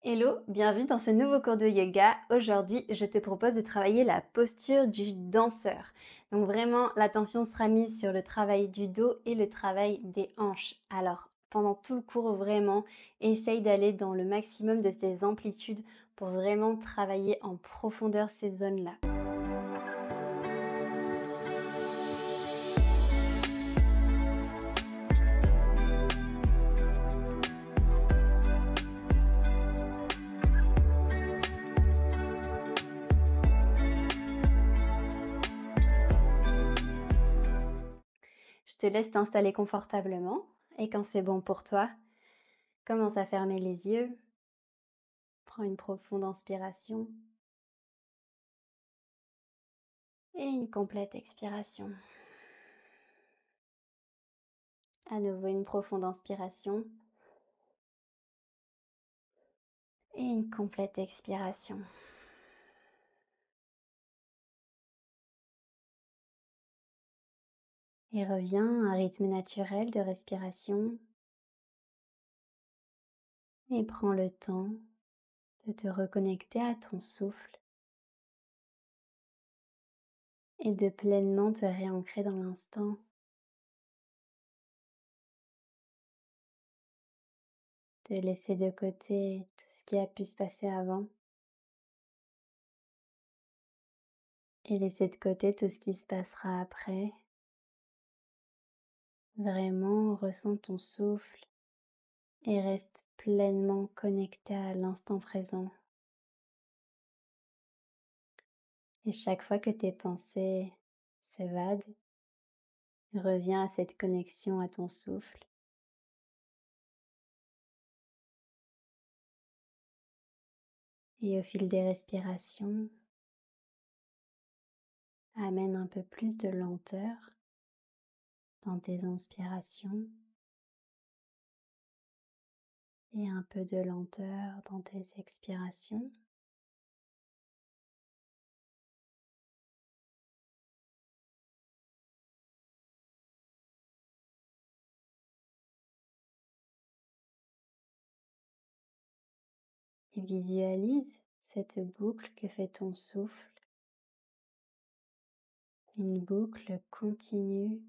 Hello, bienvenue dans ce nouveau cours de yoga. Aujourd'hui, je te propose de travailler la posture du danseur. Donc vraiment, l'attention sera mise sur le travail du dos et le travail des hanches. Alors, pendant tout le cours, vraiment, essaye d'aller dans le maximum de tes amplitudes pour vraiment travailler en profondeur ces zones-là. Je te laisse t'installer confortablement et quand c'est bon pour toi, commence à fermer les yeux. Prends une profonde inspiration et une complète expiration. À nouveau une profonde inspiration et une complète expiration. Et reviens à un rythme naturel de respiration et prends le temps de te reconnecter à ton souffle et de pleinement te réancrer dans l'instant. De laisser de côté tout ce qui a pu se passer avant et laisser de côté tout ce qui se passera après. Vraiment, ressens ton souffle et reste pleinement connecté à l'instant présent. Et chaque fois que tes pensées s'évadent, reviens à cette connexion à ton souffle. Et au fil des respirations, amène un peu plus de lenteur dans tes inspirations et un peu de lenteur dans tes expirations. Et visualise cette boucle que fait ton souffle, une boucle continue,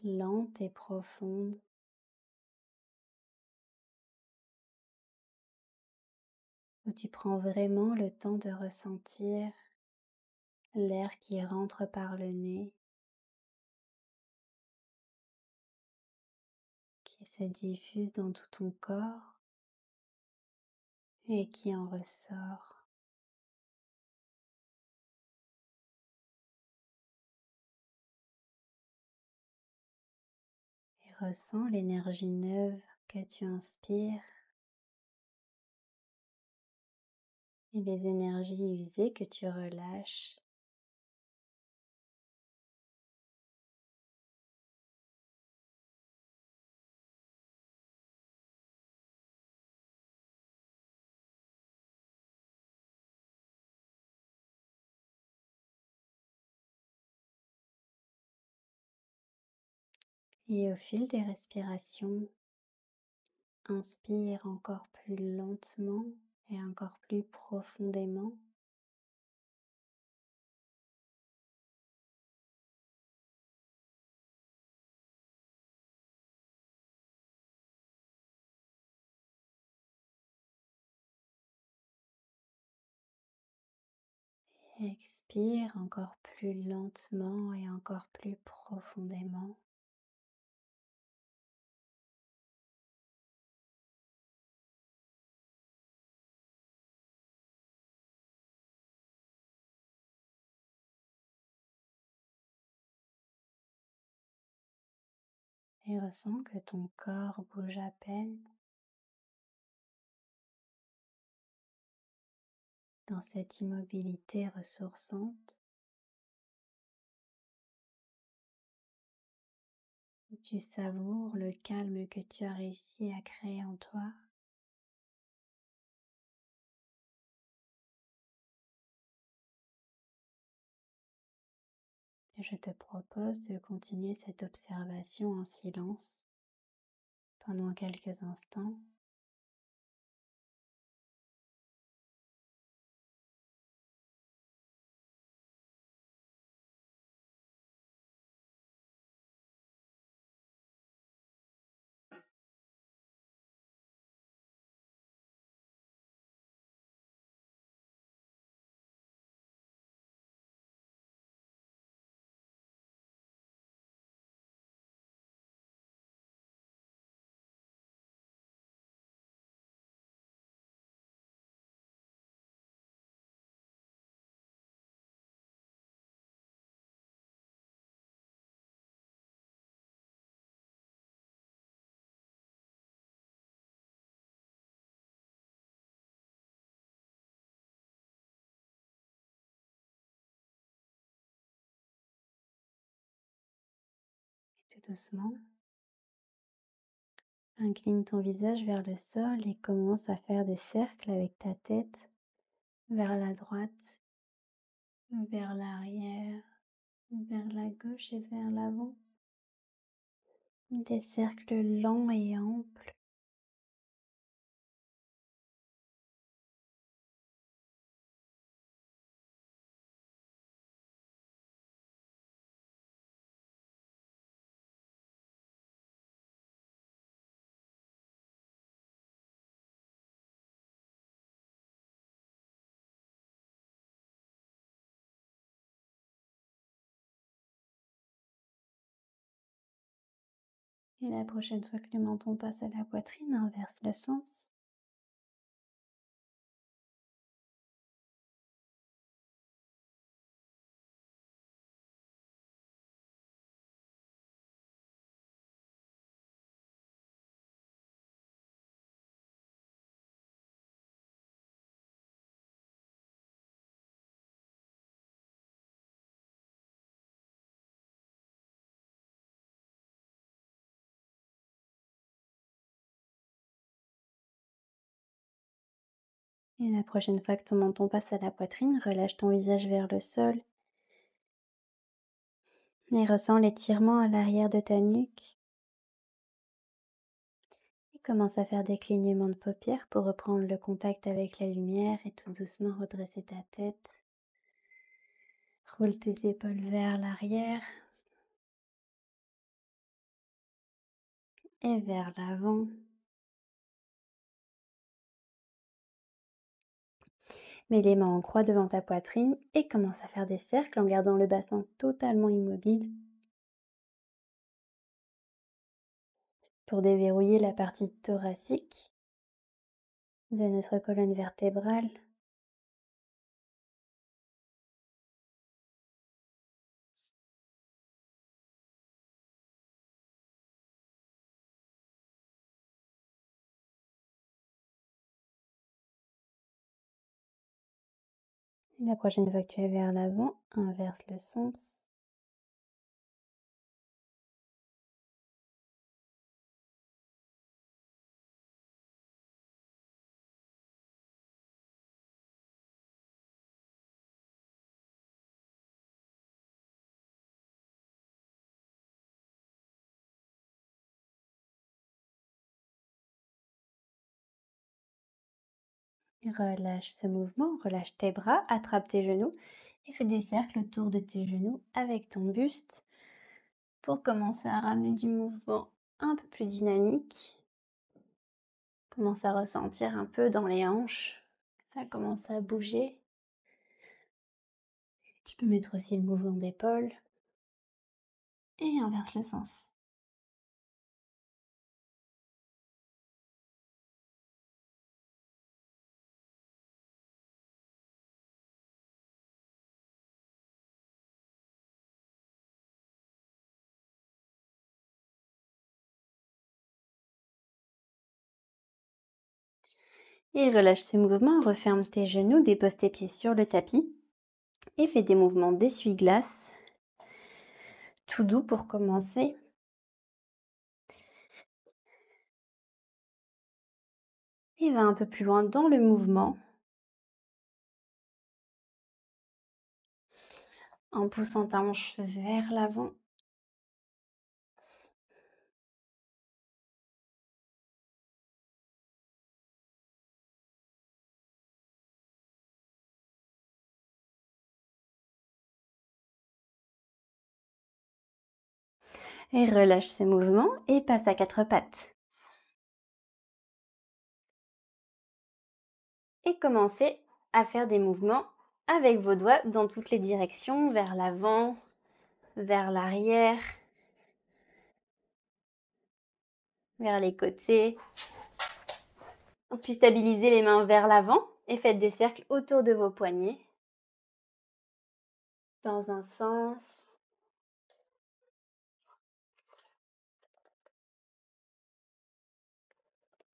lente et profonde, où tu prends vraiment le temps de ressentir l'air qui rentre par le nez, qui se diffuse dans tout ton corps et qui en ressort. Et ressens l'énergie neuve que tu inspires et les énergies usées que tu relâches. Et au fil des respirations, inspire encore plus lentement et encore plus profondément. Expire encore plus lentement et encore plus profondément. Et ressens que ton corps bouge à peine dans cette immobilité ressourçante. Tu savoures le calme que tu as réussi à créer en toi. Et je te propose de continuer cette observation en silence pendant quelques instants. doucement. Incline ton visage vers le sol et commence à faire des cercles avec ta tête vers la droite, vers l'arrière, vers la gauche et vers l'avant. Des cercles lents et amples. Et la prochaine fois que le menton passe à la poitrine, inverse le sens. Et la prochaine fois que ton menton passe à la poitrine, relâche ton visage vers le sol et ressens l'étirement à l'arrière de ta nuque. Et commence à faire des clignements de paupières pour reprendre le contact avec la lumière et tout doucement redresser ta tête. Roule tes épaules vers l'arrière et vers l'avant. Mets les mains en croix devant ta poitrine et commence à faire des cercles en gardant le bassin totalement immobile pour déverrouiller la partie thoracique de notre colonne vertébrale. La prochaine fois que tu es vers l'avant, inverse le sens. Relâche ce mouvement, relâche tes bras, attrape tes genoux et fais des cercles autour de tes genoux avec ton buste pour commencer à ramener du mouvement un peu plus dynamique. Commence à ressentir un peu dans les hanches, ça commence à bouger. Tu peux mettre aussi le mouvement d'épaule et inverse le sens. Et relâche ces mouvements, referme tes genoux, dépose tes pieds sur le tapis et fais des mouvements d'essuie-glace, tout doux pour commencer. Et va un peu plus loin dans le mouvement en poussant ta hanche vers l'avant. Et relâche ces mouvements et passe à quatre pattes. Et commencez à faire des mouvements avec vos doigts dans toutes les directions, vers l'avant, vers l'arrière, vers les côtés. Puis stabilisez les mains vers l'avant et faites des cercles autour de vos poignets. Dans un sens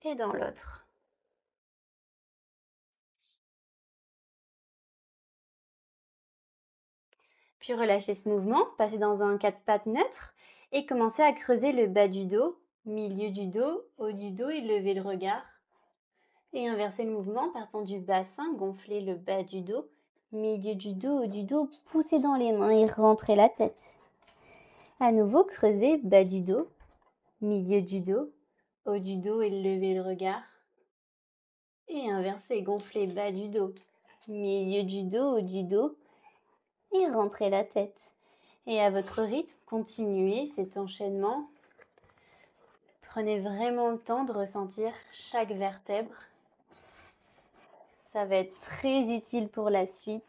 et dans l'autre. Puis relâchez ce mouvement, passez dans un quatre pattes neutre Et commencez à creuser le bas du dos, milieu du dos, haut du dos et levez le regard. Et inversez le mouvement, partant du bassin, gonflez le bas du dos, milieu du dos, haut du dos, poussez dans les mains et rentrez la tête. À nouveau, creusez bas du dos, milieu du dos, haut du dos et levez le regard. Et inversez, gonflez bas du dos, milieu du dos, haut du dos et rentrez la tête. Et à votre rythme, continuez cet enchaînement. Prenez vraiment le temps de ressentir chaque vertèbre. Ça va être très utile pour la suite.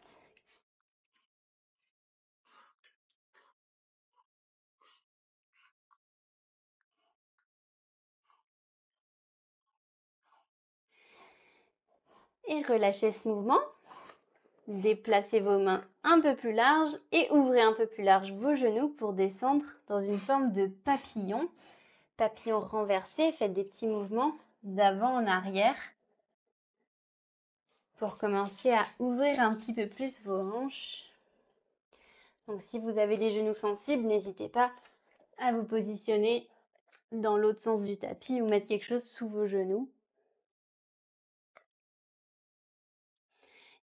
Et relâchez ce mouvement. Déplacez vos mains un peu plus larges et ouvrez un peu plus large vos genoux pour descendre dans une forme de papillon. Papillon renversé, faites des petits mouvements d'avant en arrière pour commencer à ouvrir un petit peu plus vos hanches. Donc si vous avez les genoux sensibles, n'hésitez pas à vous positionner dans l'autre sens du tapis ou mettre quelque chose sous vos genoux.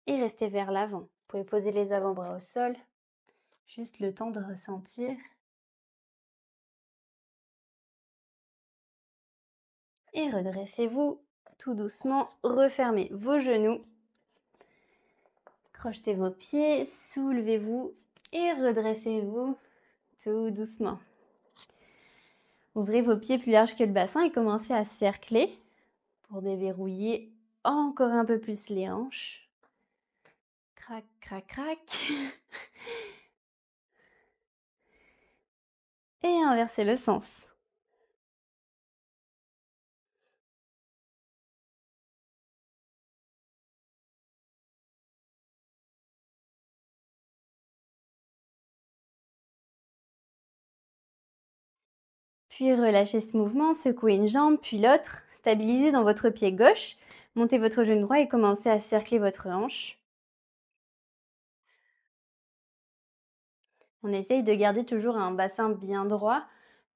Et restez vers l'avant. Vous pouvez poser les avant-bras au sol, juste le temps de ressentir. Et redressez-vous tout doucement, refermez vos genoux, crochetez vos pieds, soulevez-vous et redressez-vous tout doucement. Ouvrez vos pieds plus larges que le bassin et commencez à cercler pour déverrouiller encore un peu plus les hanches. Crac, crac, crac. Et inversez le sens. Puis relâchez ce mouvement, secouez une jambe, puis l'autre. Stabilisez dans votre pied gauche, montez votre genou droit et commencez à cercler votre hanche. On essaye de garder toujours un bassin bien droit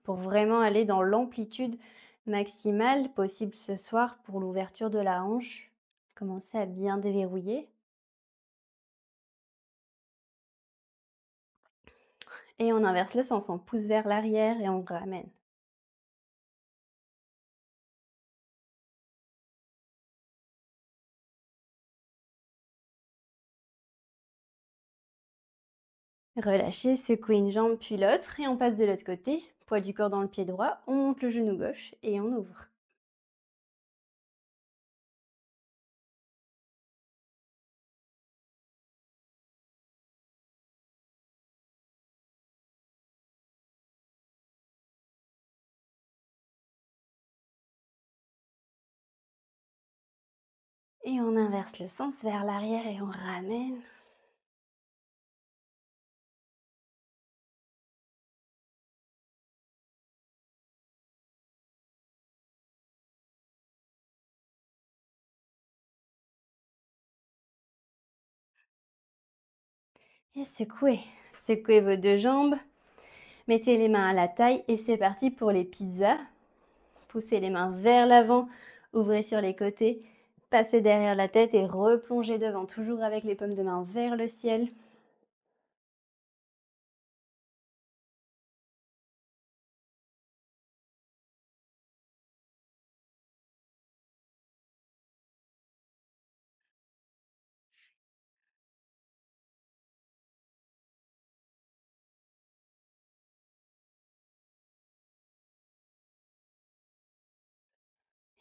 pour vraiment aller dans l'amplitude maximale possible ce soir pour l'ouverture de la hanche. Commencez à bien déverrouiller. Et on inverse le sens, on pousse vers l'arrière et on ramène. Relâchez, secouez une jambe puis l'autre et on passe de l'autre côté. Poids du corps dans le pied droit, on monte le genou gauche et on ouvre. Et on inverse le sens vers l'arrière et on ramène. Et secouez. Secouez vos deux jambes. Mettez les mains à la taille et c'est parti pour les pizzas. Poussez les mains vers l'avant, ouvrez sur les côtés, passez derrière la tête et replongez devant, toujours avec les paumes de main vers le ciel.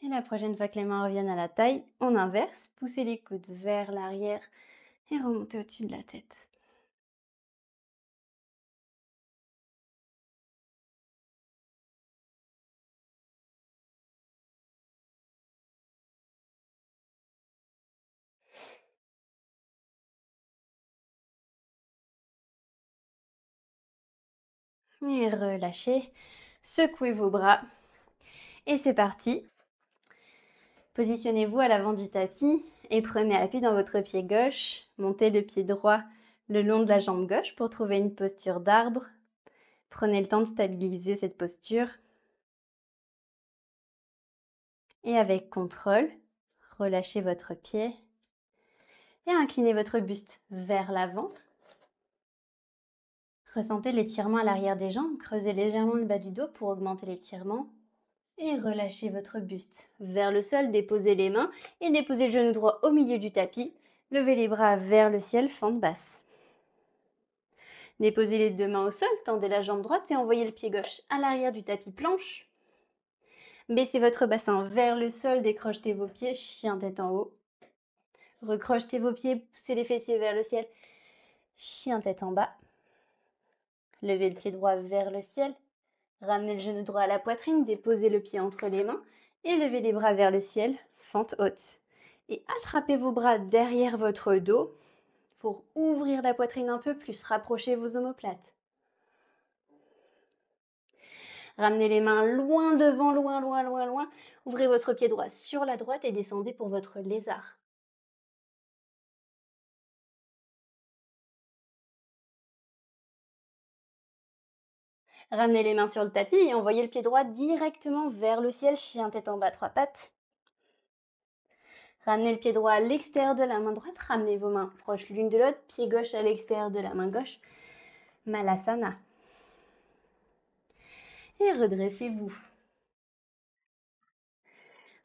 Et la prochaine fois que les mains reviennent à la taille, on inverse, poussez les coudes vers l'arrière et remontez au-dessus de la tête. Et relâchez, secouez vos bras et c'est parti. Positionnez-vous à l'avant du tapis et prenez appui dans votre pied gauche. Montez le pied droit le long de la jambe gauche pour trouver une posture d'arbre. Prenez le temps de stabiliser cette posture. Et avec contrôle, relâchez votre pied et inclinez votre buste vers l'avant. Ressentez l'étirement à l'arrière des jambes, creusez légèrement le bas du dos pour augmenter l'étirement. Et relâchez votre buste vers le sol, déposez les mains et déposez le genou droit au milieu du tapis. Levez les bras vers le ciel, fente basse. Déposez les deux mains au sol, tendez la jambe droite et envoyez le pied gauche à l'arrière du tapis planche. Baissez votre bassin vers le sol, décrochetez vos pieds, chien tête en haut. Recrochetez vos pieds, poussez les fessiers vers le ciel, chien tête en bas. Levez le pied droit vers le ciel, ramenez le genou droit à la poitrine, déposez le pied entre les mains et levez les bras vers le ciel, fente haute. Et attrapez vos bras derrière votre dos pour ouvrir la poitrine un peu plus, rapprochez vos omoplates. Ramenez les mains loin devant, loin, loin, loin, loin. Ouvrez votre pied droit sur la droite et descendez pour votre lézard. Ramenez les mains sur le tapis et envoyez le pied droit directement vers le ciel, chien tête en bas, trois pattes. Ramenez le pied droit à l'extérieur de la main droite, ramenez vos mains proches l'une de l'autre, pied gauche à l'extérieur de la main gauche, Malasana. Et redressez-vous.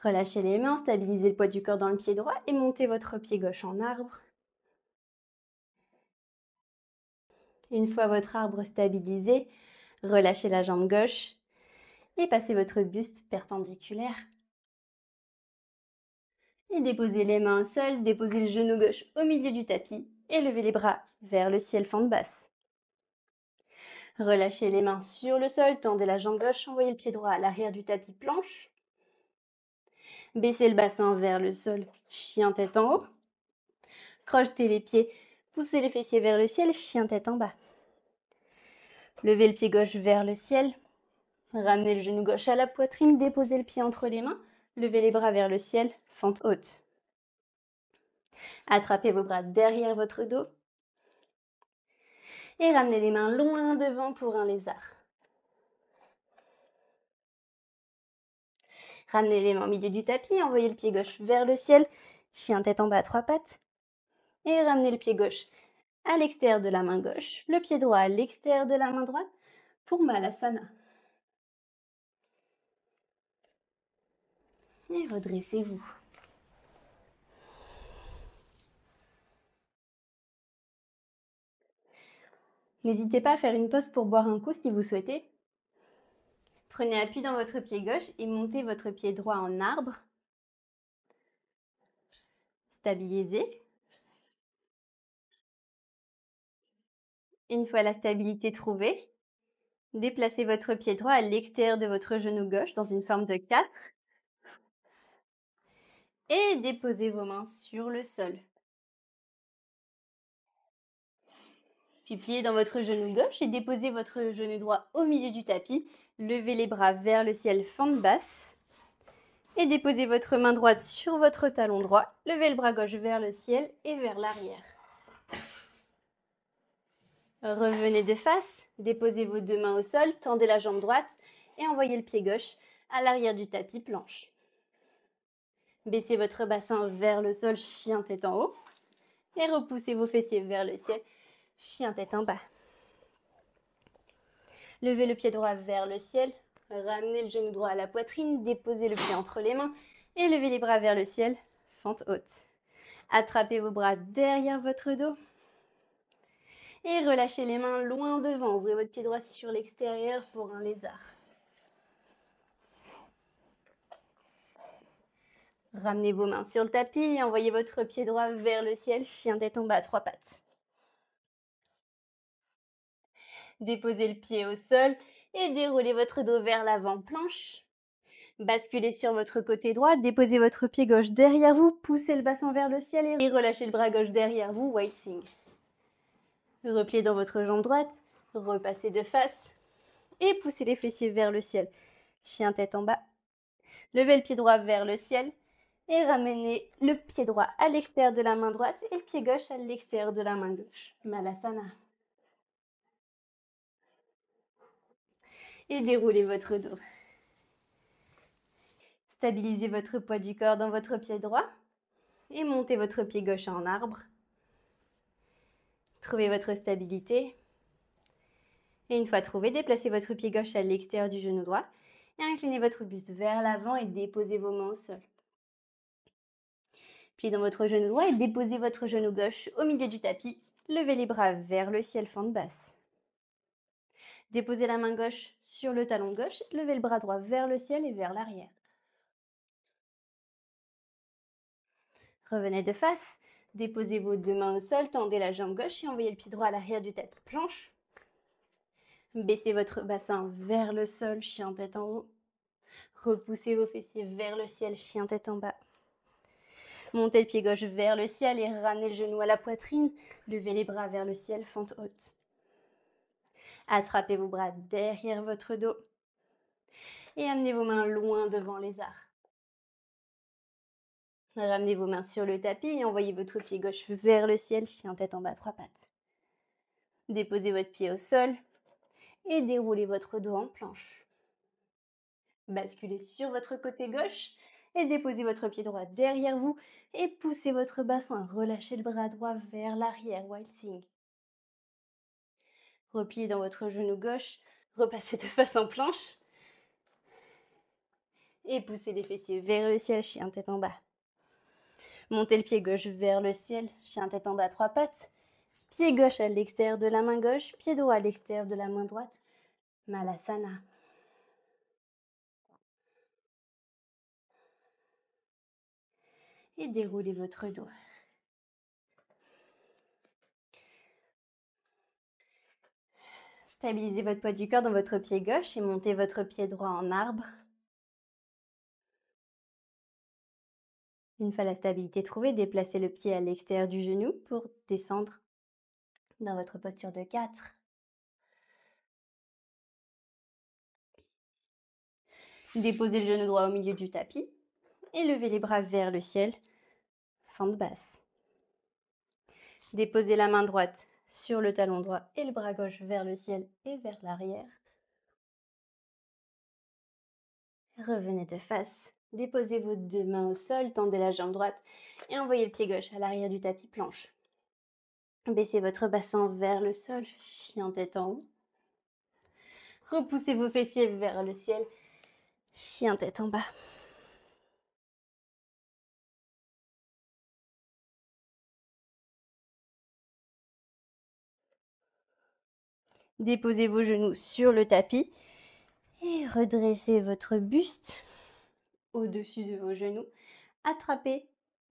Relâchez les mains, stabilisez le poids du corps dans le pied droit et montez votre pied gauche en arbre. Une fois votre arbre stabilisé, relâchez la jambe gauche et passez votre buste perpendiculaire. Et déposez les mains au sol, déposez le genou gauche au milieu du tapis et levez les bras vers le ciel, fente basse. Relâchez les mains sur le sol, tendez la jambe gauche, envoyez le pied droit à l'arrière du tapis planche. Baissez le bassin vers le sol, chien tête en haut. Crochetez les pieds, poussez les fessiers vers le ciel, chien tête en bas. Levez le pied gauche vers le ciel. Ramenez le genou gauche à la poitrine, déposez le pied entre les mains. Levez les bras vers le ciel, fente haute. Attrapez vos bras derrière votre dos. Et ramenez les mains loin devant pour un lézard. Ramenez les mains au milieu du tapis, envoyez le pied gauche vers le ciel, chien tête en bas à trois pattes. Et ramenez le pied gauche à l'extérieur de la main gauche, le pied droit à l'extérieur de la main droite pour Malasana. Et redressez-vous. N'hésitez pas à faire une pause pour boire un coup si vous souhaitez. Prenez appui dans votre pied gauche et montez votre pied droit en arbre. Stabilisez. Une fois la stabilité trouvée, déplacez votre pied droit à l'extérieur de votre genou gauche dans une forme de 4 et déposez vos mains sur le sol. Puis pliez dans votre genou gauche et déposez votre genou droit au milieu du tapis. Levez les bras vers le ciel, fente basse. Et déposez votre main droite sur votre talon droit. Levez le bras gauche vers le ciel et vers l'arrière. Revenez de face, déposez vos deux mains au sol, tendez la jambe droite et envoyez le pied gauche à l'arrière du tapis planche. Baissez votre bassin vers le sol, chien tête en haut. Et repoussez vos fessiers vers le ciel, chien tête en bas. Levez le pied droit vers le ciel, ramenez le genou droit à la poitrine, déposez le pied entre les mains et levez les bras vers le ciel, fente haute. Attrapez vos bras derrière votre dos et relâchez les mains loin devant. Ouvrez votre pied droit sur l'extérieur pour un lézard. Ramenez vos mains sur le tapis et envoyez votre pied droit vers le ciel, chien tête en bas, trois pattes. Déposez le pied au sol et déroulez votre dos vers l'avant, planche. Basculez sur votre côté droit, déposez votre pied gauche derrière vous, poussez le bassin vers le ciel et relâchez le bras gauche derrière vous, White Swing. Repliez dans votre jambe droite, repassez de face et poussez les fessiers vers le ciel. Chien tête en bas. Levez le pied droit vers le ciel et ramenez le pied droit à l'extérieur de la main droite et le pied gauche à l'extérieur de la main gauche. Malasana. Et déroulez votre dos. Stabilisez votre poids du corps dans votre pied droit et montez votre pied gauche en arbre. Trouvez votre stabilité. Et une fois trouvé, déplacez votre pied gauche à l'extérieur du genou droit et inclinez votre buste vers l'avant et déposez vos mains au sol. Pliez dans votre genou droit et déposez votre genou gauche au milieu du tapis. Levez les bras vers le ciel, fente basse. Déposez la main gauche sur le talon gauche, levez le bras droit vers le ciel et vers l'arrière. Revenez de face, déposez vos deux mains au sol, tendez la jambe gauche et envoyez le pied droit à l'arrière du tapis planche. Baissez votre bassin vers le sol, chien tête en haut. Repoussez vos fessiers vers le ciel, chien tête en bas. Montez le pied gauche vers le ciel et ramenez le genou à la poitrine. Levez les bras vers le ciel, fente haute. Attrapez vos bras derrière votre dos et amenez vos mains loin devant les arcs. Ramenez vos mains sur le tapis et envoyez votre pied gauche vers le ciel, chien tête en bas, trois pattes. Déposez votre pied au sol et déroulez votre dos en planche. Basculez sur votre côté gauche et déposez votre pied droit derrière vous et poussez votre bassin. Relâchez le bras droit vers l'arrière, wild thing. Repliez dans votre genou gauche, repassez de face en planche et poussez les fessiers vers le ciel, chien tête en bas. Montez le pied gauche vers le ciel, chien tête en bas, trois pattes. Pied gauche à l'extérieur de la main gauche, pied droit à l'extérieur de la main droite. Malasana. Et déroulez votre dos. Stabilisez votre poids du corps dans votre pied gauche et montez votre pied droit en arbre. Une fois la stabilité trouvée, déplacez le pied à l'extérieur du genou pour descendre dans votre posture de 4. Déposez le genou droit au milieu du tapis et levez les bras vers le ciel, fente basse. Déposez la main droite sur le talon droit et le bras gauche vers le ciel et vers l'arrière. Revenez de face. Déposez vos deux mains au sol, tendez la jambe droite et envoyez le pied gauche à l'arrière du tapis planche. Baissez votre bassin vers le sol, chien tête en haut. Repoussez vos fessiers vers le ciel, chien tête en bas. Déposez vos genoux sur le tapis et redressez votre buste au-dessus de vos genoux. Attrapez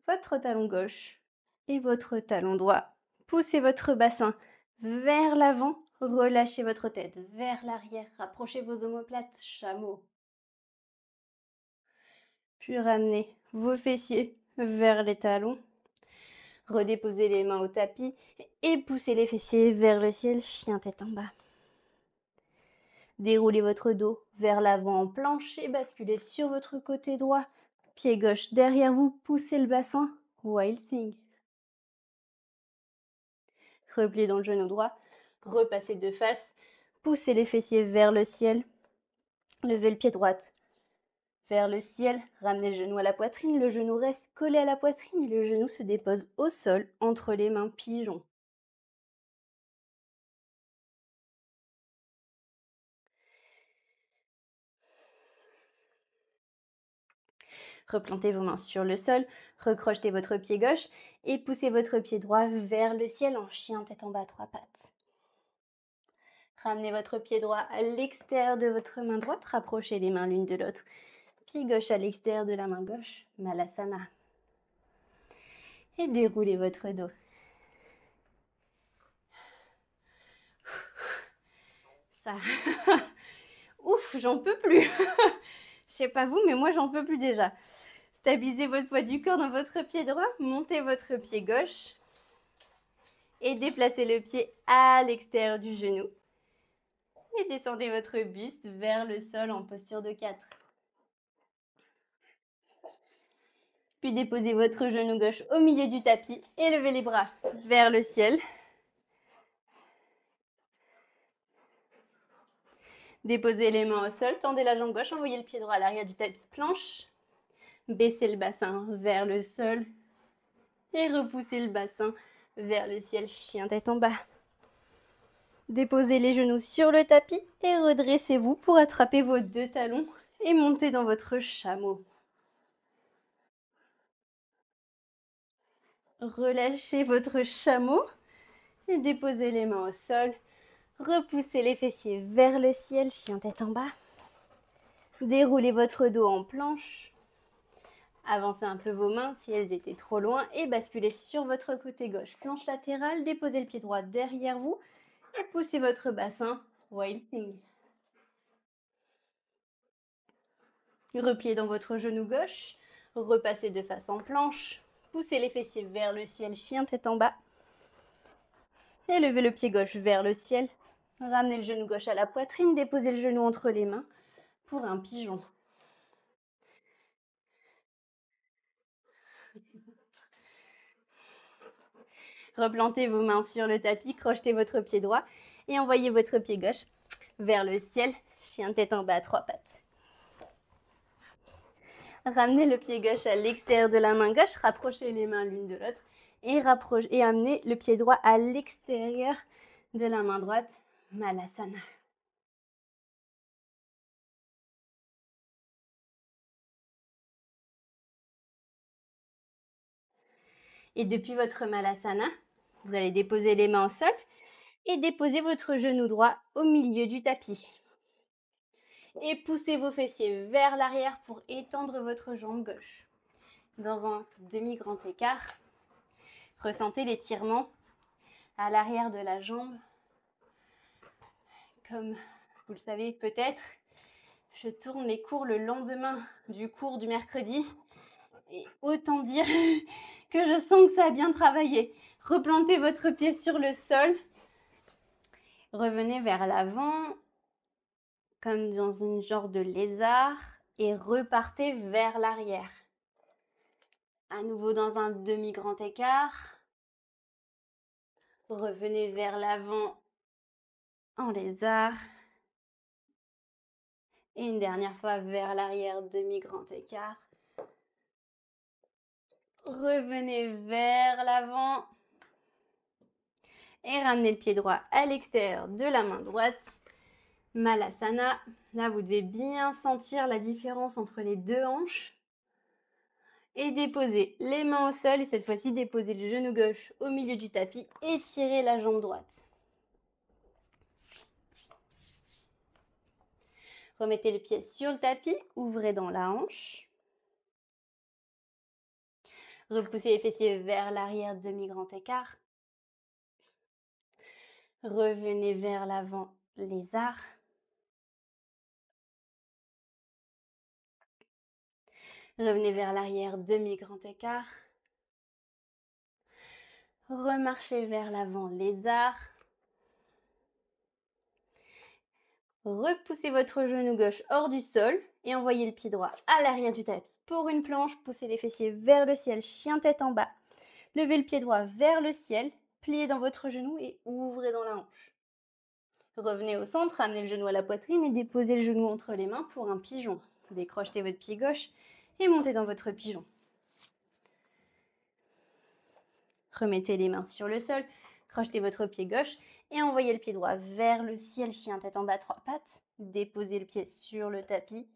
votre talon gauche et votre talon droit. Poussez votre bassin vers l'avant. Relâchez votre tête vers l'arrière. Rapprochez vos omoplates, chameau. Puis ramenez vos fessiers vers les talons. Redéposez les mains au tapis et poussez les fessiers vers le ciel, chien tête en bas. Déroulez votre dos vers l'avant en planche et basculez sur votre côté droit. Pied gauche derrière vous, poussez le bassin, wild thing. Repliez dans le genou droit, repassez de face, poussez les fessiers vers le ciel, levez le pied droit vers le ciel, ramenez le genou à la poitrine, le genou reste collé à la poitrine et le genou se dépose au sol entre les mains pigeon. Replantez vos mains sur le sol, recrochetez votre pied gauche et poussez votre pied droit vers le ciel en chien tête en bas, trois pattes. Ramenez votre pied droit à l'extérieur de votre main droite, rapprochez les mains l'une de l'autre. Pied gauche à l'extérieur de la main gauche, Malasana. Et déroulez votre dos. Ça. Ouf, j'en peux plus. Je sais pas vous, mais moi j'en peux plus déjà. Stabilisez votre poids du corps dans votre pied droit, montez votre pied gauche et déplacez le pied à l'extérieur du genou. Et descendez votre buste vers le sol en posture de 4. Puis déposez votre genou gauche au milieu du tapis et levez les bras vers le ciel. Déposez les mains au sol, tendez la jambe gauche, envoyez le pied droit à l'arrière du tapis de planche. Baissez le bassin vers le sol et repoussez le bassin vers le ciel, chien tête en bas. Déposez les genoux sur le tapis et redressez-vous pour attraper vos deux talons et monter dans votre chameau. Relâchez votre chameau et déposez les mains au sol. Repoussez les fessiers vers le ciel, chien tête en bas. Déroulez votre dos en planche. Avancez un peu vos mains si elles étaient trop loin et basculez sur votre côté gauche. Planche latérale, déposez le pied droit derrière vous et poussez votre bassin. Wild thing. Repliez dans votre genou gauche. Repassez de face en planche. Poussez les fessiers vers le ciel, chien tête en bas. Et levez le pied gauche vers le ciel. Ramenez le genou gauche à la poitrine. Déposez le genou entre les mains pour un pigeon. Replantez vos mains sur le tapis, crochetez votre pied droit et envoyez votre pied gauche vers le ciel, chien tête en bas à trois pattes. Ramenez le pied gauche à l'extérieur de la main gauche, rapprochez les mains l'une de l'autre et amenez le pied droit à l'extérieur de la main droite, Malasana. Et depuis votre Malasana, vous allez déposer les mains au sol et déposer votre genou droit au milieu du tapis. Et poussez vos fessiers vers l'arrière pour étendre votre jambe gauche. Dans un demi-grand écart, ressentez l'étirement à l'arrière de la jambe. Comme vous le savez peut-être, je tourne les cours le lendemain du cours du mercredi. Et autant dire que je sens que ça a bien travaillé. Replantez votre pied sur le sol. Revenez vers l'avant, comme dans une genre de lézard, et repartez vers l'arrière. À nouveau dans un demi-grand écart. Revenez vers l'avant en lézard. Et une dernière fois vers l'arrière, demi-grand écart. Revenez vers l'avant. Et ramenez le pied droit à l'extérieur de la main droite. Malasana. Là, vous devez bien sentir la différence entre les deux hanches. Et déposez les mains au sol. Et cette fois-ci, déposez le genou gauche au milieu du tapis. Et tirez la jambe droite. Remettez le pied sur le tapis. Ouvrez dans la hanche. Repoussez les fessiers vers l'arrière, demi-grand écart. Revenez vers l'avant, lézard. Revenez vers l'arrière, demi-grand écart. Remarchez vers l'avant, lézard. Repoussez votre genou gauche hors du sol et envoyez le pied droit à l'arrière du tapis. Pour une planche, poussez les fessiers vers le ciel, chien tête en bas. Levez le pied droit vers le ciel, pliez dans votre genou et ouvrez dans la hanche. Revenez au centre, amenez le genou à la poitrine et déposez le genou entre les mains pour un pigeon. Décrochez votre pied gauche et montez dans votre pigeon. Remettez les mains sur le sol, crochetez votre pied gauche et envoyez le pied droit vers le ciel, chien tête en bas, trois pattes. Déposez le pied sur le tapis.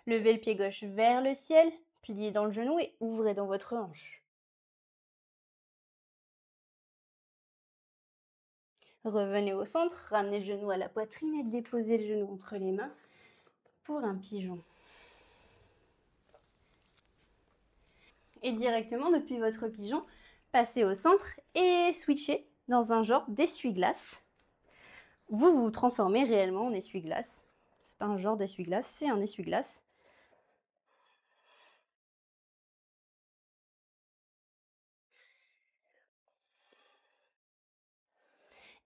Levez le pied gauche vers le ciel, pliez dans le genou et ouvrez dans votre hanche. Revenez au centre, ramenez le genou à la poitrine et déposez le genou entre les mains pour un pigeon. Et directement depuis votre pigeon, passez au centre et switchez dans un genre d'essuie-glace. Vous vous transformez réellement en essuie-glace. C'est pas un genre d'essuie-glace, c'est un essuie-glace.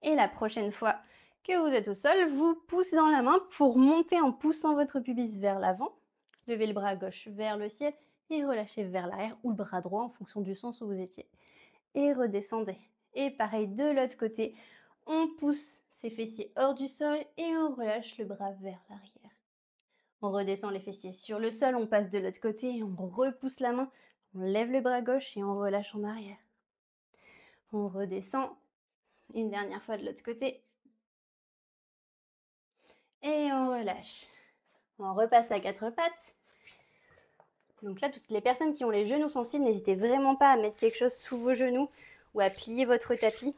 Et la prochaine fois que vous êtes au sol, vous poussez dans la main pour monter en poussant votre pubis vers l'avant. Levez le bras gauche vers le ciel et relâchez vers l'arrière ou le bras droit en fonction du sens où vous étiez. Et redescendez. Et pareil de l'autre côté, on pousse ses fessiers hors du sol et on relâche le bras vers l'arrière. On redescend les fessiers sur le sol, on passe de l'autre côté, on repousse la main, on lève le bras gauche et on relâche en arrière. On redescend une dernière fois de l'autre côté et on relâche. On repasse à quatre pattes. Donc là, toutes les personnes qui ont les genoux sensibles, n'hésitez vraiment pas à mettre quelque chose sous vos genoux ou à plier votre tapis.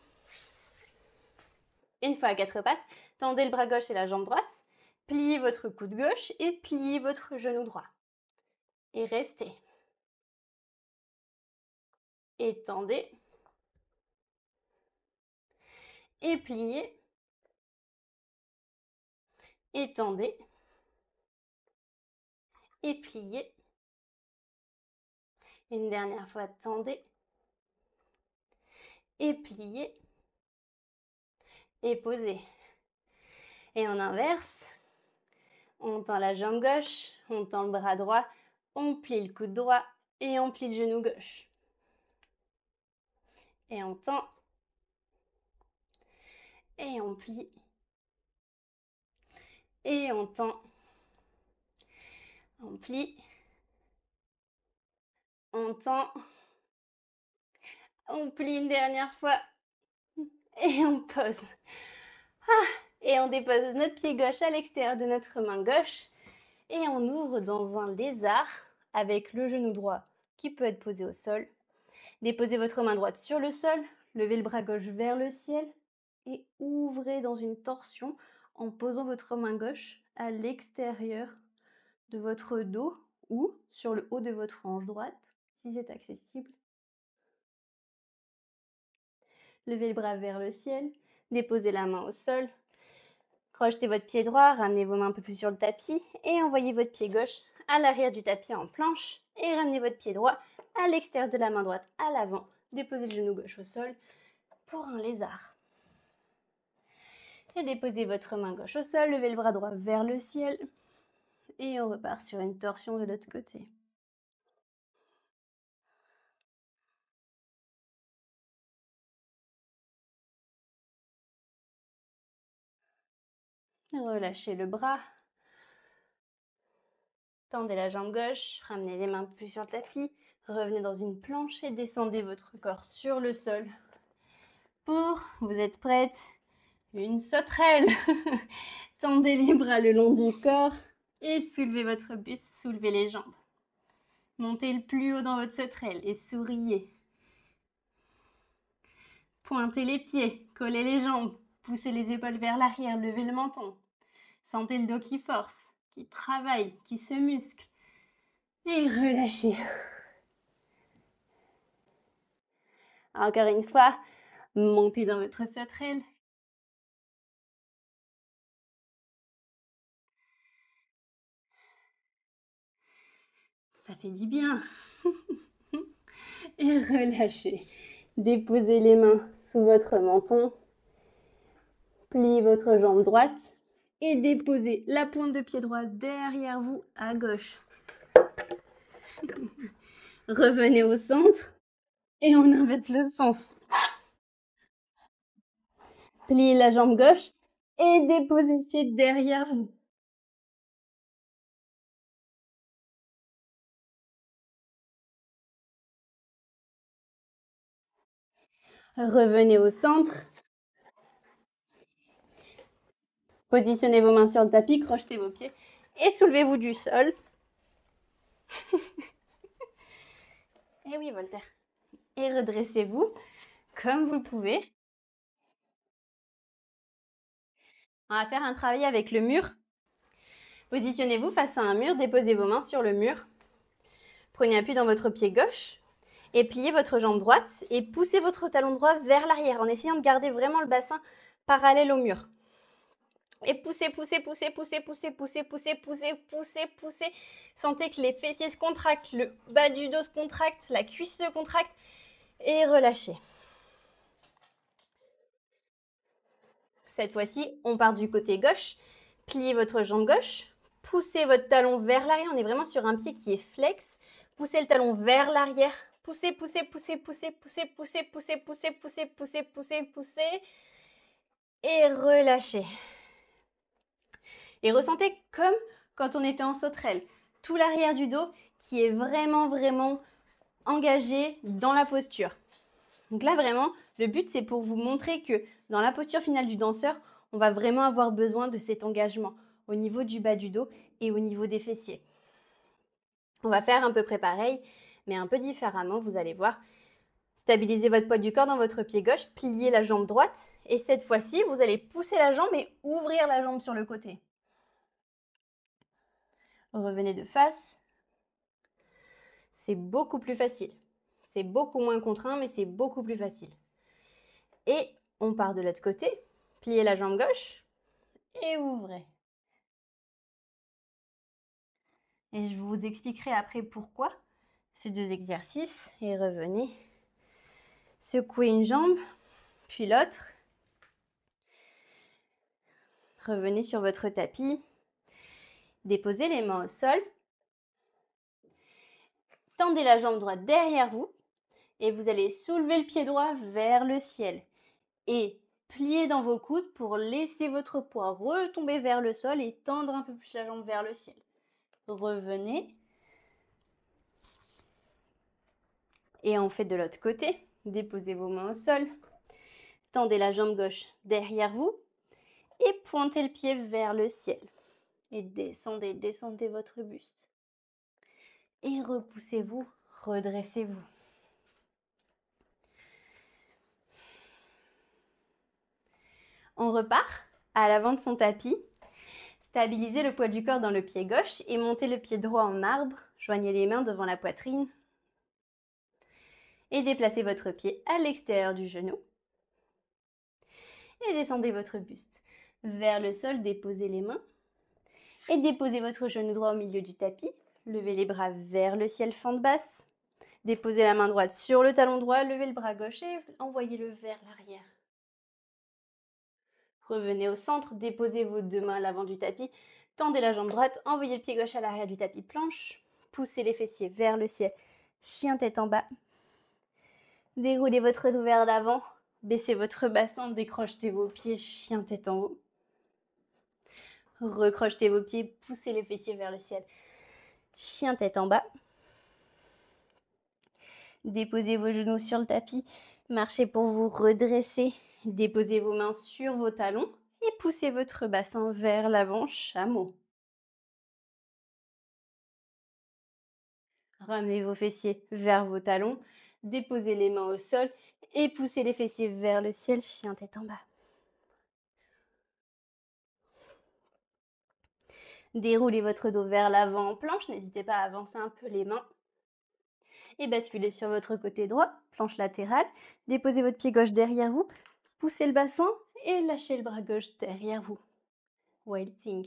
Une fois à quatre pattes, tendez le bras gauche et la jambe droite, pliez votre coude gauche et pliez votre genou droit. Et restez. Et tendez. Et pliez. Et tendez. Et pliez. Une dernière fois, tendez. Et pliez. Et posez. Et en inverse, on tend la jambe gauche, on tend le bras droit, on plie le coude droit et on plie le genou gauche. Et on tend. Et on plie. Et on tend. On plie. On tend. On plie une dernière fois. Et on pose. Et on dépose notre pied gauche à l'extérieur de notre main gauche. Et on ouvre dans un lézard avec le genou droit qui peut être posé au sol. Déposez votre main droite sur le sol. Levez le bras gauche vers le ciel. Et ouvrez dans une torsion en posant votre main gauche à l'extérieur de votre dos ou sur le haut de votre hanche droite, si c'est accessible. Levez le bras vers le ciel, déposez la main au sol, crochetez votre pied droit, ramenez vos mains un peu plus sur le tapis et envoyez votre pied gauche à l'arrière du tapis en planche et ramenez votre pied droit à l'extérieur de la main droite à l'avant. Déposez le genou gauche au sol pour un lézard. Et déposez votre main gauche au sol, levez le bras droit vers le ciel et on repart sur une torsion de l'autre côté. Relâchez le bras. Tendez la jambe gauche, ramenez les mains plus sur le tapis, revenez dans une planche et descendez votre corps sur le sol. Vous êtes prête? Une sauterelle. Tendez les bras le long du corps et soulevez votre buste, soulevez les jambes. Montez le plus haut dans votre sauterelle et souriez. Pointez les pieds, collez les jambes, poussez les épaules vers l'arrière, levez le menton. Sentez le dos qui force, qui travaille, qui se muscle. Et relâchez. Encore une fois, montez dans votre sauterelle. Ça fait du bien. Et relâchez. Déposez les mains sous votre menton. Pliez votre jambe droite. Et déposez la pointe de pied droit derrière vous à gauche. Revenez au centre. Et on inverse le sens. Pliez la jambe gauche. Et déposez le pied derrière vous. Revenez au centre. Positionnez vos mains sur le tapis, crochetez vos pieds et soulevez-vous du sol. Et oui, Voltaire. Et redressez-vous comme vous le pouvez. On va faire un travail avec le mur. Positionnez-vous face à un mur, déposez vos mains sur le mur. Prenez appui dans votre pied gauche et pliez votre jambe droite et poussez votre talon droit vers l'arrière en essayant de garder vraiment le bassin parallèle au mur. Et poussez, poussez, poussez, poussez, poussez, poussez, poussez, poussez, poussez, poussez. Sentez que les fessiers se contractent, le bas du dos se contracte, la cuisse se contracte et relâchez. Cette fois-ci, on part du côté gauche. Pliez votre jambe gauche, poussez votre talon vers l'arrière. On est vraiment sur un pied qui est flex. Poussez le talon vers l'arrière. Poussez, poussez, poussez, poussez, poussez, poussez, poussez, poussez, poussez, poussez, poussez, poussez. Et relâchez. Et ressentez comme quand on était en sauterelle, tout l'arrière du dos qui est vraiment, vraiment engagé dans la posture. Donc là, vraiment, le but, c'est pour vous montrer que dans la posture finale du danseur, on va vraiment avoir besoin de cet engagement au niveau du bas du dos et au niveau des fessiers. On va faire à peu près pareil, mais un peu différemment, vous allez voir. Stabilisez votre poids du corps dans votre pied gauche, pliez la jambe droite, et cette fois-ci, vous allez pousser la jambe et ouvrir la jambe sur le côté. Revenez de face. C'est beaucoup plus facile. C'est beaucoup moins contraint, mais c'est beaucoup plus facile. Et on part de l'autre côté. Pliez la jambe gauche et ouvrez. Et je vous expliquerai après pourquoi ces deux exercices. Et revenez. Secouez une jambe, puis l'autre. Revenez sur votre tapis. Déposez les mains au sol. Tendez la jambe droite derrière vous. Et vous allez soulever le pied droit vers le ciel. Et pliez dans vos coudes pour laisser votre poids retomber vers le sol et tendre un peu plus la jambe vers le ciel. Revenez. Et on fait de l'autre côté. Déposez vos mains au sol. Tendez la jambe gauche derrière vous. Et pointez le pied vers le ciel. Et descendez, descendez votre buste. Et repoussez-vous, redressez-vous. On repart à l'avant de son tapis. Stabilisez le poids du corps dans le pied gauche et montez le pied droit en arbre. Joignez les mains devant la poitrine. Et déplacez votre pied à l'extérieur du genou. Et descendez votre buste vers le sol, déposez les mains. Et déposez votre genou droit au milieu du tapis. Levez les bras vers le ciel, fente basse. Déposez la main droite sur le talon droit, levez le bras gauche et envoyez-le vers l'arrière. Revenez au centre, déposez vos deux mains à l'avant du tapis, tendez la jambe droite, envoyez le pied gauche à l'arrière du tapis planche, poussez les fessiers vers le ciel, chien tête en bas. Déroulez votre dos vers l'avant, baissez votre bassin, décrochetez vos pieds, chien tête en haut. Recrochetez vos pieds, poussez les fessiers vers le ciel, chien tête en bas. Déposez vos genoux sur le tapis, marchez pour vous redresser. Déposez vos mains sur vos talons et poussez votre bassin vers l'avant, chameau. Ramenez vos fessiers vers vos talons, déposez les mains au sol et poussez les fessiers vers le ciel, chien tête en bas. Déroulez votre dos vers l'avant en planche, n'hésitez pas à avancer un peu les mains. Et basculez sur votre côté droit, planche latérale. Déposez votre pied gauche derrière vous, poussez le bassin et lâchez le bras gauche derrière vous. Waiting.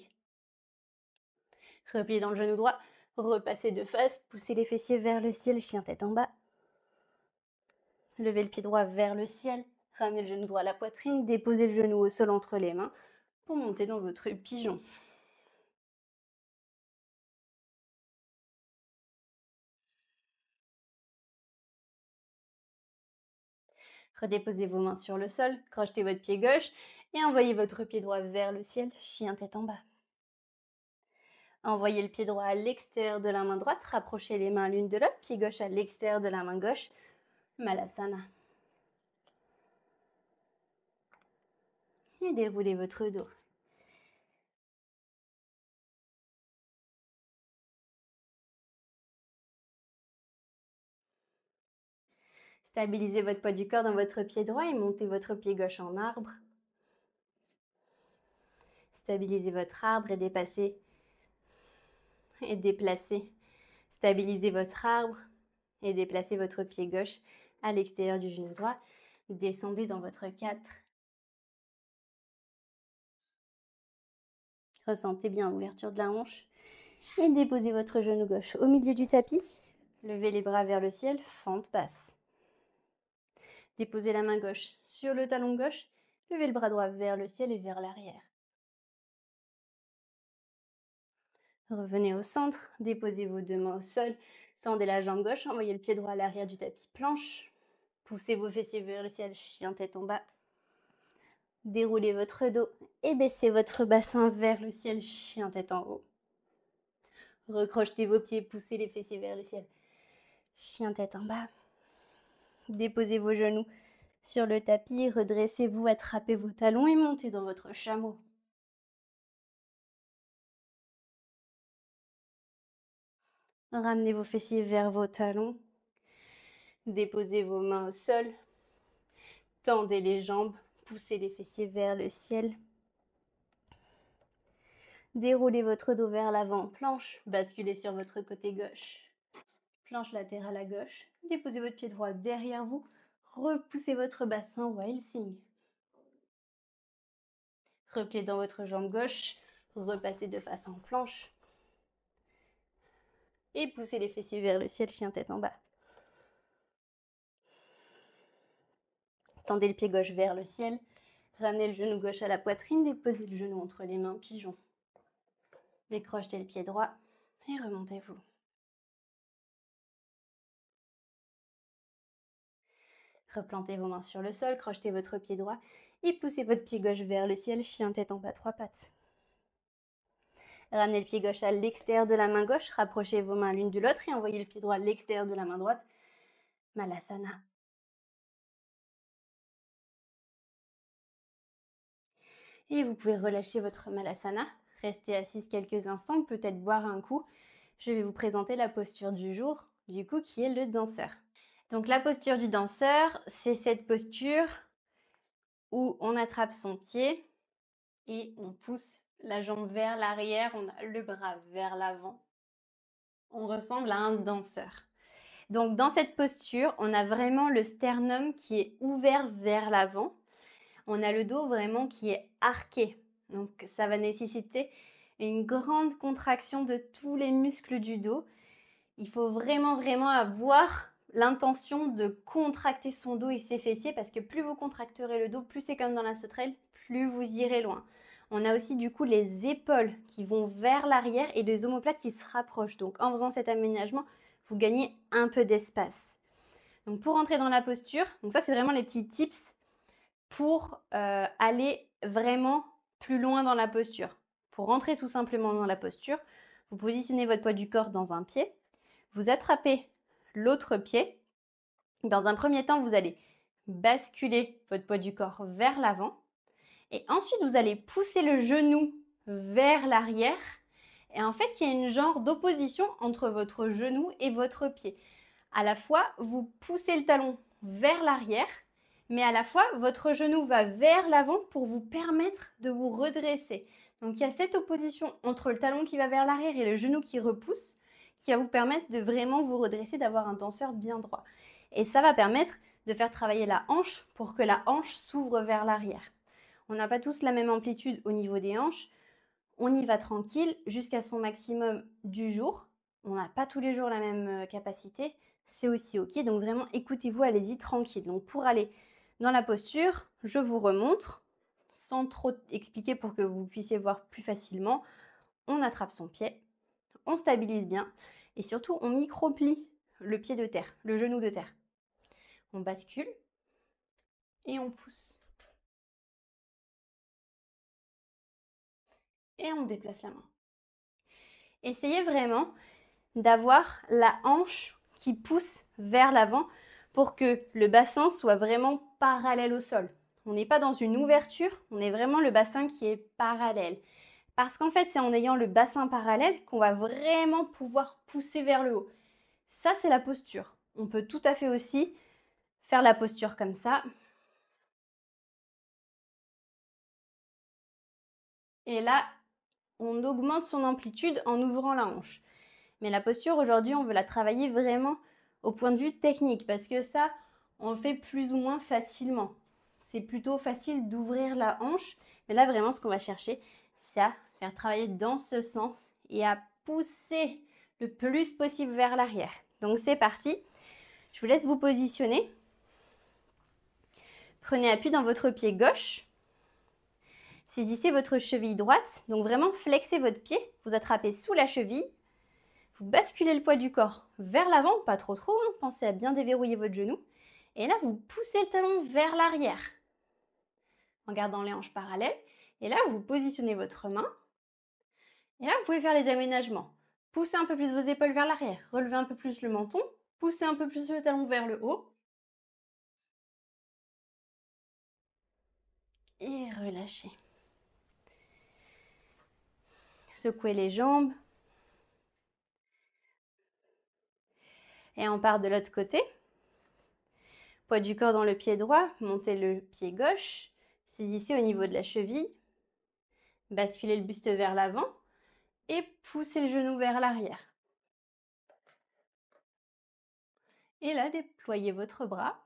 Repliez dans le genou droit, repassez de face, poussez les fessiers vers le ciel, chien tête en bas. Levez le pied droit vers le ciel, ramenez le genou droit à la poitrine, déposez le genou au sol entre les mains pour monter dans votre pigeon. Redéposez vos mains sur le sol, crochetez votre pied gauche et envoyez votre pied droit vers le ciel, chien tête en bas. Envoyez le pied droit à l'extérieur de la main droite, rapprochez les mains l'une de l'autre, pied gauche à l'extérieur de la main gauche, Malasana. Et déroulez votre dos. Stabilisez votre poids du corps dans votre pied droit et montez votre pied gauche en arbre. Stabilisez votre arbre et déplacez. Stabilisez votre arbre et déplacez votre pied gauche à l'extérieur du genou droit. Descendez dans votre 4. Ressentez bien l'ouverture de la hanche. Et déposez votre genou gauche au milieu du tapis. Levez les bras vers le ciel, fente basse. Déposez la main gauche sur le talon gauche. Levez le bras droit vers le ciel et vers l'arrière. Revenez au centre, déposez vos deux mains au sol, tendez la jambe gauche, envoyez le pied droit à l'arrière du tapis planche. Poussez vos fessiers vers le ciel, chien tête en bas. Déroulez votre dos et baissez votre bassin vers le ciel, chien tête en haut. Recrochetez vos pieds, poussez les fessiers vers le ciel. Chien tête en bas. Déposez vos genoux sur le tapis, redressez-vous, attrapez vos talons et montez dans votre chameau. Ramenez vos fessiers vers vos talons. Déposez vos mains au sol. Tendez les jambes, poussez les fessiers vers le ciel. Déroulez votre dos vers l'avant, planche, basculez sur votre côté gauche. Planche latérale à gauche. Déposez votre pied droit derrière vous. Repoussez votre bassin, Wild Thing. Repliez dans votre jambe gauche. Repassez de face en planche. Et poussez les fessiers vers le ciel, chien tête en bas. Tendez le pied gauche vers le ciel. Ramenez le genou gauche à la poitrine. Déposez le genou entre les mains, pigeon. Décrochez le pied droit et remontez-vous. Replantez vos mains sur le sol, crochetez votre pied droit et poussez votre pied gauche vers le ciel, chien tête en bas, 3 pattes. Ramenez le pied gauche à l'extérieur de la main gauche, rapprochez vos mains l'une de l'autre et envoyez le pied droit à l'extérieur de la main droite. Malasana. Et vous pouvez relâcher votre Malasana, rester assise quelques instants, peut-être boire un coup. Je vais vous présenter la posture du jour, du coup, qui est le danseur. Donc la posture du danseur, c'est cette posture où on attrape son pied et on pousse la jambe vers l'arrière, on a le bras vers l'avant. On ressemble à un danseur. Donc dans cette posture, on a vraiment le sternum qui est ouvert vers l'avant. On a le dos vraiment qui est arqué. Donc ça va nécessiter une grande contraction de tous les muscles du dos. Il faut vraiment avoir l'intention de contracter son dos et ses fessiers parce que plus vous contracterez le dos, plus c'est comme dans la sauterelle, plus vous irez loin. On a aussi du coup les épaules qui vont vers l'arrière et les omoplates qui se rapprochent. Donc en faisant cet aménagement, vous gagnez un peu d'espace. Donc pour entrer dans la posture, donc ça c'est vraiment les petits tips pour aller vraiment plus loin dans la posture. Pour rentrer tout simplement dans la posture, vous positionnez votre poids du corps dans un pied, vous attrapez l'autre pied. Dans un premier temps, vous allez basculer votre poids du corps vers l'avant. Et ensuite, vous allez pousser le genou vers l'arrière. Et en fait, il y a une genre d'opposition entre votre genou et votre pied. À la fois, vous poussez le talon vers l'arrière, mais à la fois, votre genou va vers l'avant pour vous permettre de vous redresser. Donc, il y a cette opposition entre le talon qui va vers l'arrière et le genou qui repousse, qui va vous permettre de vraiment vous redresser, d'avoir un danseur bien droit. Et ça va permettre de faire travailler la hanche pour que la hanche s'ouvre vers l'arrière. On n'a pas tous la même amplitude au niveau des hanches. On y va tranquille jusqu'à son maximum du jour. On n'a pas tous les jours la même capacité. C'est aussi ok. Donc vraiment, écoutez-vous, allez-y tranquille. Donc pour aller dans la posture, je vous remontre sans trop expliquer pour que vous puissiez voir plus facilement. On attrape son pied, on stabilise bien et surtout on micro-plie le pied de terre, le genou de terre. On bascule et on pousse. Et on déplace la main. Essayez vraiment d'avoir la hanche qui pousse vers l'avant pour que le bassin soit vraiment parallèle au sol. On n'est pas dans une ouverture, on est vraiment le bassin qui est parallèle. Parce qu'en fait, c'est en ayant le bassin parallèle qu'on va vraiment pouvoir pousser vers le haut. Ça, c'est la posture. On peut tout à fait aussi faire la posture comme ça. Et là, on augmente son amplitude en ouvrant la hanche. Mais la posture, aujourd'hui, on veut la travailler vraiment au point de vue technique parce que ça, on le fait plus ou moins facilement. C'est plutôt facile d'ouvrir la hanche. Mais là, vraiment, ce qu'on va chercher, c'est à faire travailler dans ce sens et à pousser le plus possible vers l'arrière. Donc, c'est parti. Je vous laisse vous positionner. Prenez appui dans votre pied gauche. Saisissez votre cheville droite. Donc, vraiment, flexez votre pied. Vous attrapez sous la cheville. Vous basculez le poids du corps vers l'avant, pas trop, hein. Pensez à bien déverrouiller votre genou. Et là, vous poussez le talon vers l'arrière. en gardant les hanches parallèles. Et là, vous positionnez votre main. Et là, vous pouvez faire les aménagements. Poussez un peu plus vos épaules vers l'arrière, relevez un peu plus le menton, poussez un peu plus le talon vers le haut et relâchez. Secouez les jambes. Et on part de l'autre côté. Poids du corps dans le pied droit, montez le pied gauche, saisissez au niveau de la cheville, basculez le buste vers l'avant et poussez le genou vers l'arrière. Et là, déployez votre bras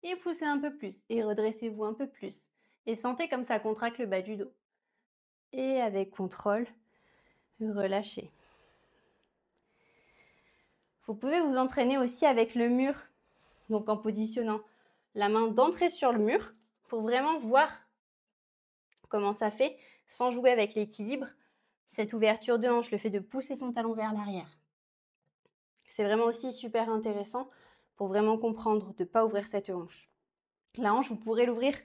et poussez un peu plus et redressez-vous un peu plus. Et sentez comme ça contracte le bas du dos. Et avec contrôle, relâchez. Vous pouvez vous entraîner aussi avec le mur, donc en positionnant la main d'entrée sur le mur pour vraiment voir comment ça fait sans jouer avec l'équilibre, cette ouverture de hanche, le fait de pousser son talon vers l'arrière. C'est vraiment aussi super intéressant pour vraiment comprendre de ne pas ouvrir cette hanche. La hanche, vous pourrez l'ouvrir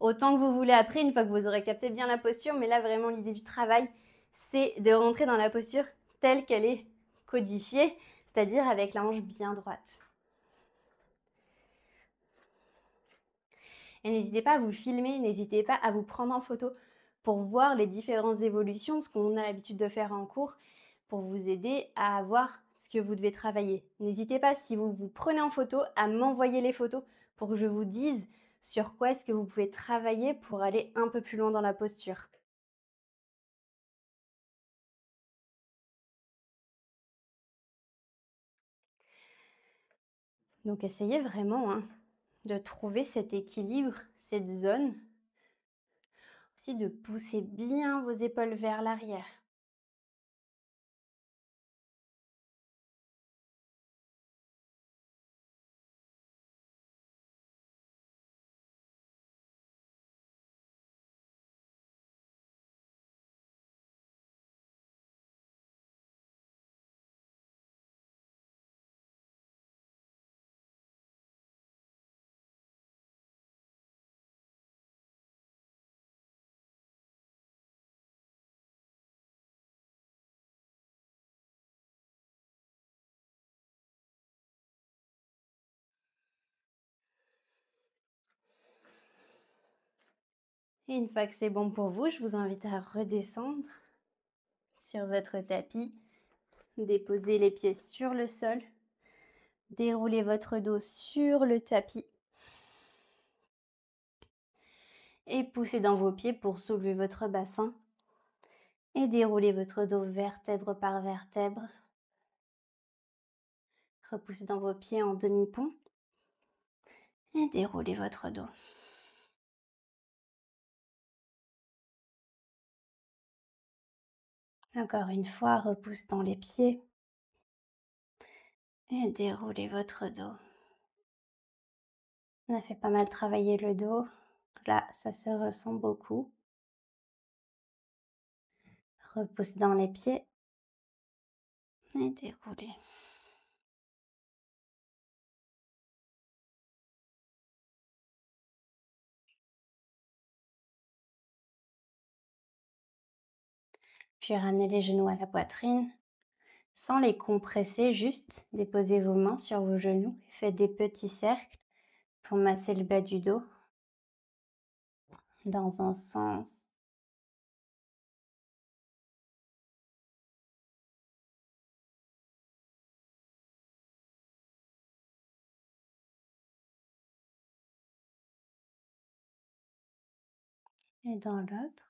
autant que vous voulez après, une fois que vous aurez capté bien la posture, mais là vraiment l'idée du travail, c'est de rentrer dans la posture telle qu'elle est codifiée, c'est-à-dire avec la hanche bien droite. Et n'hésitez pas à vous filmer, n'hésitez pas à vous prendre en photo pour voir les différentes évolutions, ce qu'on a l'habitude de faire en cours, pour vous aider à voir ce que vous devez travailler. N'hésitez pas, si vous vous prenez en photo, à m'envoyer les photos pour que je vous dise sur quoi est-ce que vous pouvez travailler pour aller un peu plus loin dans la posture. Donc essayez vraiment de trouver cet équilibre, cette zone. Aussi de pousser bien vos épaules vers l'arrière. Et une fois que c'est bon pour vous, je vous invite à redescendre sur votre tapis, déposer les pieds sur le sol, dérouler votre dos sur le tapis et poussez dans vos pieds pour soulever votre bassin et dérouler votre dos vertèbre par vertèbre. Repoussez dans vos pieds en demi-pont et déroulez votre dos. Encore une fois, repousse dans les pieds et déroulez votre dos. On a fait pas mal travailler le dos. Là, ça se ressent beaucoup. Repousse dans les pieds et déroulez. Puis ramenez les genoux à la poitrine. Sans les compresser, juste déposez vos mains sur vos genoux. Faites des petits cercles pour masser le bas du dos dans un sens et dans l'autre.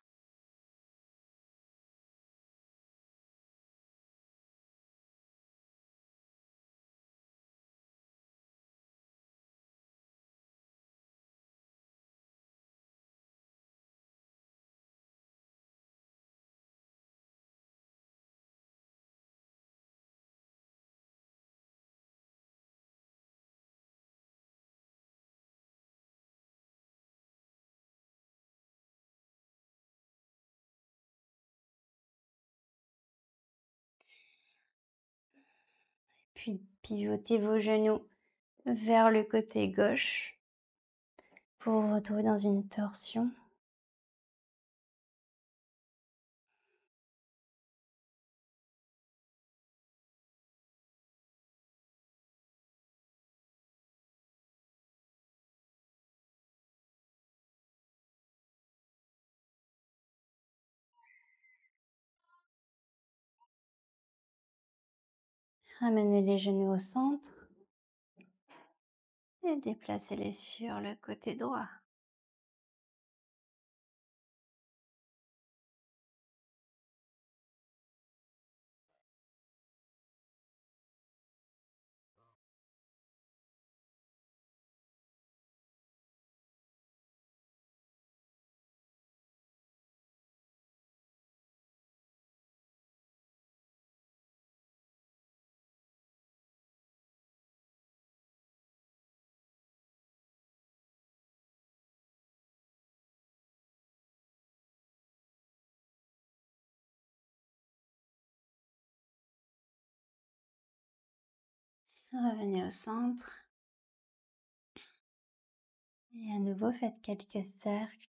Puis pivotez vos genoux vers le côté gauche pour vous retrouver dans une torsion. Ramenez les genoux au centre et déplacez-les sur le côté droit. Revenez au centre et à nouveau faites quelques cercles.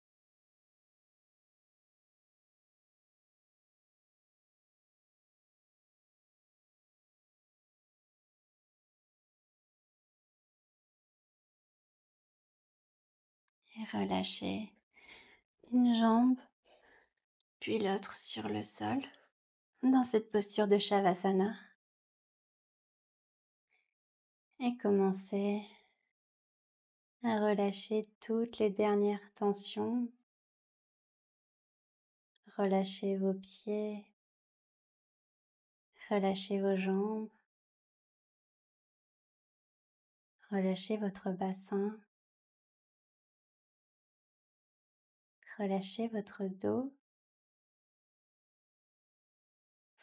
Et relâchez une jambe, puis l'autre sur le sol, dans cette posture de Shavasana. Et commencez à relâcher toutes les dernières tensions. Relâchez vos pieds, relâchez vos jambes, relâchez votre bassin, relâchez votre dos,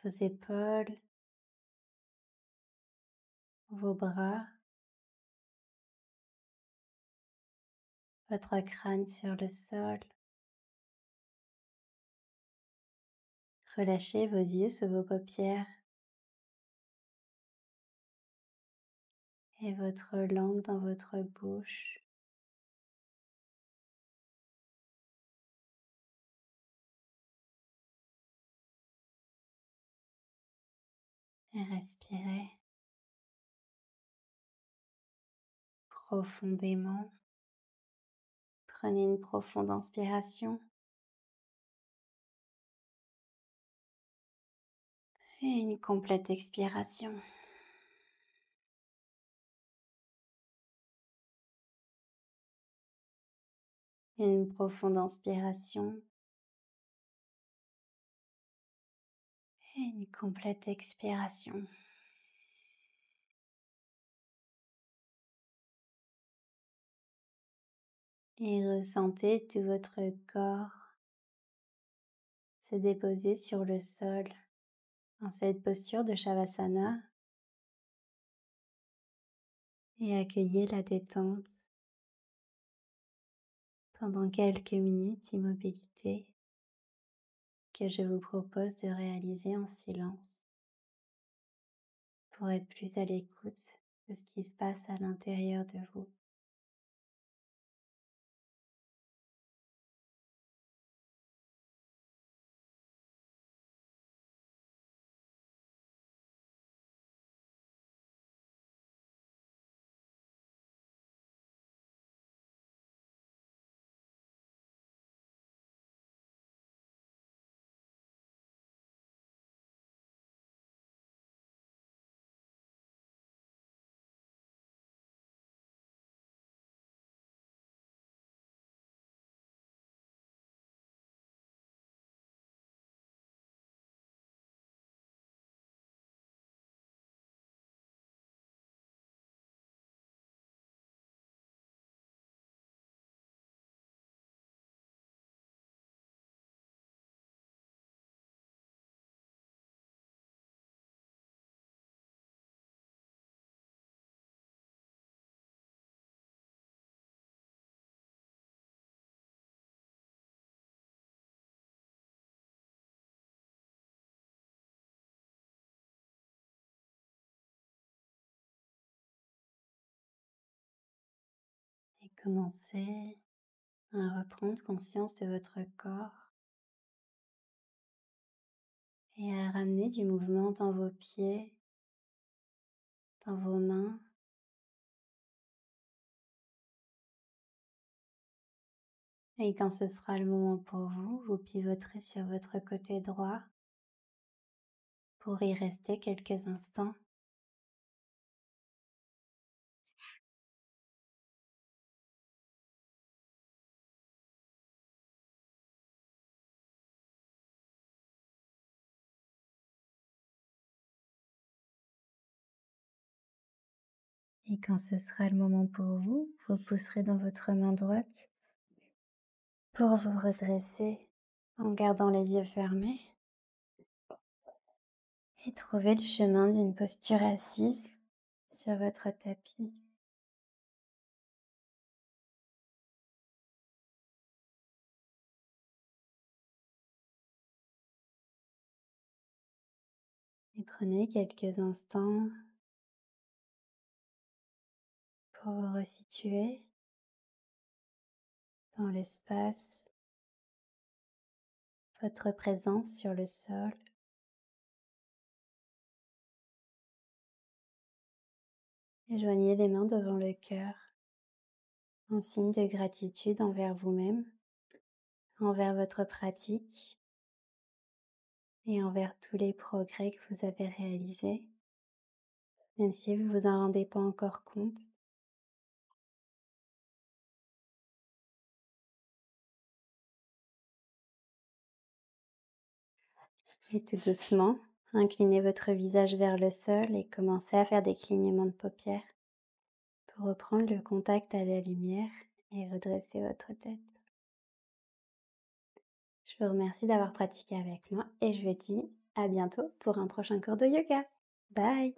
vos épaules, vos bras, votre crâne sur le sol. Relâchez vos yeux sous vos paupières et votre langue dans votre bouche. Et respirez profondément. Prenez une profonde inspiration et une complète expiration. Une profonde inspiration et une complète expiration. Et ressentez tout votre corps se déposer sur le sol dans cette posture de Shavasana et accueillez la détente pendant quelques minutes d'immobilité que je vous propose de réaliser en silence pour être plus à l'écoute de ce qui se passe à l'intérieur de vous. Et commencez à reprendre conscience de votre corps et à ramener du mouvement dans vos pieds, dans vos mains. Et quand ce sera le moment pour vous, vous pivoterez sur votre côté droit pour y rester quelques instants. Et quand ce sera le moment pour vous, vous pousserez dans votre main droite pour vous redresser en gardant les yeux fermés et trouver le chemin d'une posture assise sur votre tapis. Et prenez quelques instants pour vous resituer dans l'espace, votre présence sur le sol. Et joignez les mains devant le cœur en signe de gratitude envers vous-même, envers votre pratique et envers tous les progrès que vous avez réalisés, même si vous vous en rendez pas encore compte. Et tout doucement, inclinez votre visage vers le sol et commencez à faire des clignements de paupières pour reprendre le contact à la lumière et redresser votre tête. Je vous remercie d'avoir pratiqué avec moi et je vous dis à bientôt pour un prochain cours de yoga. Bye!